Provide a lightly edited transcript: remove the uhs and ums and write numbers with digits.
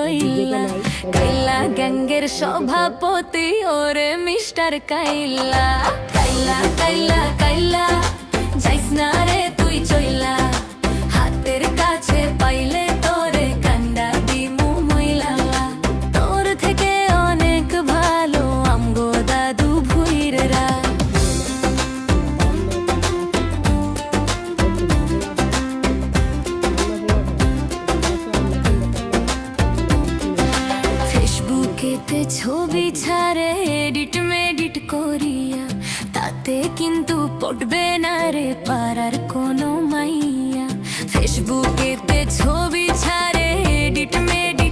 লইলা। কাইলা গ্যাংয়ের সভাপতি ওরে মিস্টার কাইলা। কাইলা কাইলা কাইলা যাইস না রে তুই চইলা, হাতের কাছে পাইলে তোরে কান্ডা দিমু মইলা। তোর থেকে অনেক ভালো আমগো দাদু ভুইররা। ফেসবুকেতে ছবি ছাড়ে এডিট মেডিট করিয়া, তাতে কিন্তু পড়বে না রে পাড়ার কোনো মাইয়া। ফেসবুকেতে ছবি ছাড়ে এডিট মেডিট